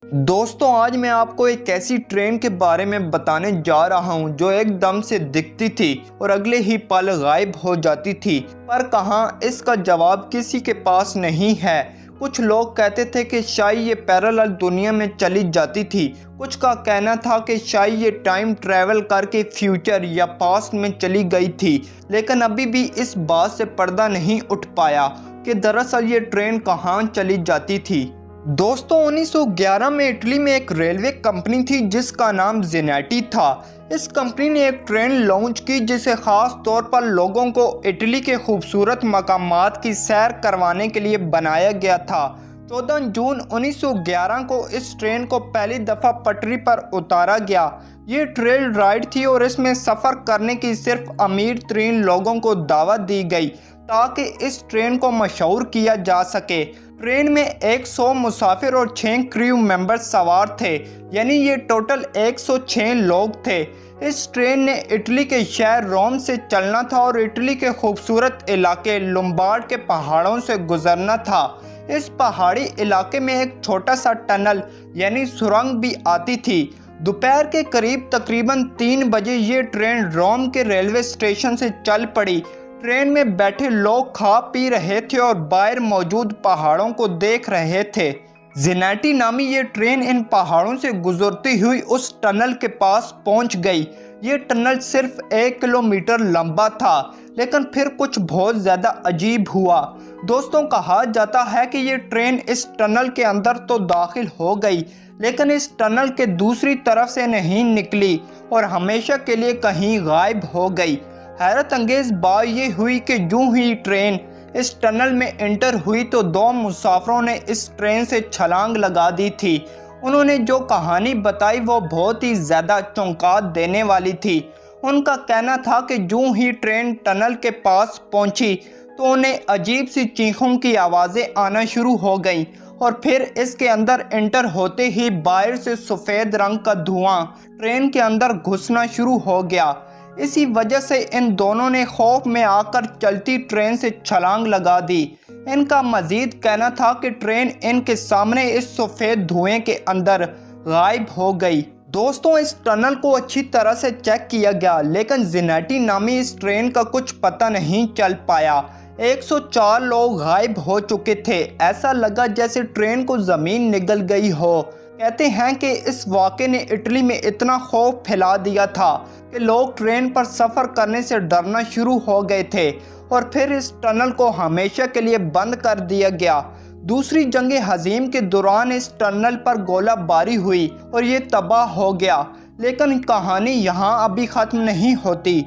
दोस्तों आज मैं आपको एक ऐसी ट्रेन के बारे में बताने जा रहा हूं जो एकदम से दिखती थी और अगले ही पल गायब हो जाती थी। पर कहां, इसका जवाब किसी के पास नहीं है। कुछ लोग कहते थे कि शायद ये पैरेलल दुनिया में चली जाती थी, कुछ का कहना था कि शायद ये टाइम ट्रैवल करके फ्यूचर या पास्ट में चली गई थी, लेकिन अभी भी इस बात से पर्दा नहीं उठ पाया कि दरअसल ये ट्रेन कहां चली जाती थी। दोस्तों 1911 में इटली में एक रेलवे कंपनी थी जिसका नाम ज़ेनेटी था। इस कंपनी ने एक ट्रेन लॉन्च की जिसे ख़ास तौर पर लोगों को इटली के खूबसूरत मकामात की सैर करवाने के लिए बनाया गया था। 14 जून 1911 को इस ट्रेन को पहली दफ़ा पटरी पर उतारा गया। ये ट्रेल राइड थी और इसमें सफ़र करने की सिर्फ अमीर तरीन लोगों को दावत दी गई ताकि इस ट्रेन को मशहूर किया जा सके। ट्रेन में 100 मुसाफिर और 6 क्रू मेंबर सवार थे, यानी ये टोटल 106 लोग थे। इस ट्रेन ने इटली के शहर रोम से चलना था और इटली के खूबसूरत इलाके लोम्बार्ड के पहाड़ों से गुजरना था। इस पहाड़ी इलाके में एक छोटा सा टनल यानी सुरंग भी आती थी। दोपहर के करीब तकरीबन 3 बजे ये ट्रेन रोम के रेलवे स्टेशन से चल पड़ी। ट्रेन में बैठे लोग खा पी रहे थे और बाहर मौजूद पहाड़ों को देख रहे थे। ज़ेनेटी नामी ये ट्रेन इन पहाड़ों से गुजरती हुई उस टनल के पास पहुंच गई। ये टनल सिर्फ 1 किलोमीटर लंबा था, लेकिन फिर कुछ बहुत ज़्यादा अजीब हुआ। दोस्तों कहा जाता है कि ये ट्रेन इस टनल के अंदर तो दाखिल हो गई, लेकिन इस टनल के दूसरी तरफ से नहीं निकली और हमेशा के लिए कहीं गायब हो गई। हैरत अंगेज बात ये हुई कि यूं ही ट्रेन इस टनल में एंटर हुई तो 2 मुसाफिरों ने इस ट्रेन से छलांग लगा दी थी। उन्होंने जो कहानी बताई वो बहुत ही ज़्यादा चौंका देने वाली थी। उनका कहना था कि यूं ही ट्रेन टनल के पास पहुंची तो उन्हें अजीब सी चीखों की आवाज़ें आना शुरू हो गईं और फिर इसके अंदर एंटर होते ही बाहर से सफ़ेद रंग का धुआं ट्रेन के अंदर घुसना शुरू हो गया। इसी वजह से इन दोनों ने खौफ में आकर चलती ट्रेन से छलांग लगा दी। इनका मजीद कहना था कि ट्रेन इनके सामने इस सफ़ेद धुएं के अंदर गायब हो गई। दोस्तों इस टनल को अच्छी तरह से चेक किया गया, लेकिन ज़ेनेटी नामी इस ट्रेन का कुछ पता नहीं चल पाया। 104 लोग गायब हो चुके थे। ऐसा लगा जैसे ट्रेन को ज़मीन निगल गई हो। कहते हैं कि इस वाक़े ने इटली में इतना खौफ फैला दिया था कि लोग ट्रेन पर सफ़र करने से डरना शुरू हो गए थे और फिर इस टनल को हमेशा के लिए बंद कर दिया गया। दूसरी जंग हज़ीम के दौरान इस टनल पर गोलाबारी हुई और ये तबाह हो गया, लेकिन कहानी यहाँ अभी ख़त्म नहीं होती।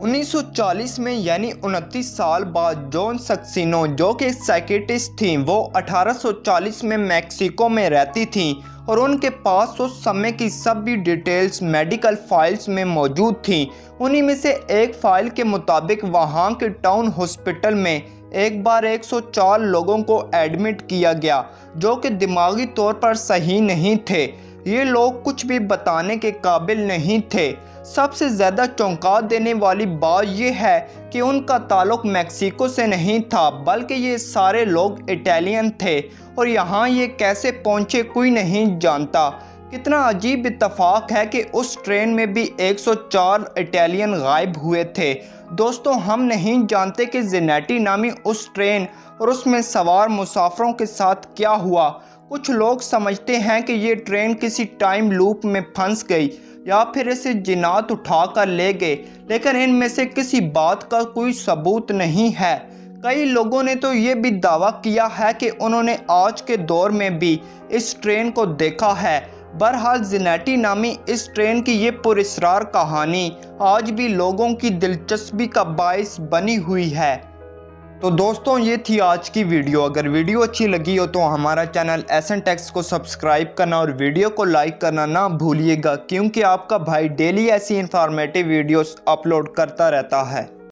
1940 में यानी 29 साल बाद जॉन सक्सेना जो कि साइकियाट्रिस्ट थी, वो 1840 में मैक्सिको में रहती थी और उनके पास उस समय की सभी डिटेल्स मेडिकल फाइल्स में मौजूद थी। उन्हीं में से एक फ़ाइल के मुताबिक वहाँ के टाउन हॉस्पिटल में एक बार 104 लोगों को एडमिट किया गया जो कि दिमागी तौर पर सही नहीं थे। ये लोग कुछ भी बताने के काबिल नहीं थे। सबसे ज़्यादा चौंका देने वाली बात यह है कि उनका ताल्लुक मैक्सिको से नहीं था, बल्कि ये सारे लोग इटालियन थे और यहाँ ये कैसे पहुँचे कोई नहीं जानता। कितना अजीब इत्तेफाक है कि उस ट्रेन में भी 104 इटालियन गायब हुए थे। दोस्तों हम नहीं जानते कि ज़ेनेटी नामी उस ट्रेन और उसमें सवार मुसाफिरों के साथ क्या हुआ। कुछ लोग समझते हैं कि ये ट्रेन किसी टाइम लूप में फंस गई या फिर इसे जिन्नात उठा कर ले गए, लेकिन इनमें से किसी बात का कोई सबूत नहीं है। कई लोगों ने तो ये भी दावा किया है कि उन्होंने आज के दौर में भी इस ट्रेन को देखा है। बहरहाल ज़ेनेटी नामी इस ट्रेन की ये पुरस्रार कहानी आज भी लोगों की दिलचस्पी का बाइस बनी हुई है। तो दोस्तों ये थी आज की वीडियो। अगर वीडियो अच्छी लगी हो तो हमारा चैनल एसन टेक्स को सब्सक्राइब करना और वीडियो को लाइक करना ना भूलिएगा, क्योंकि आपका भाई डेली ऐसी इंफॉर्मेटिव वीडियोस अपलोड करता रहता है।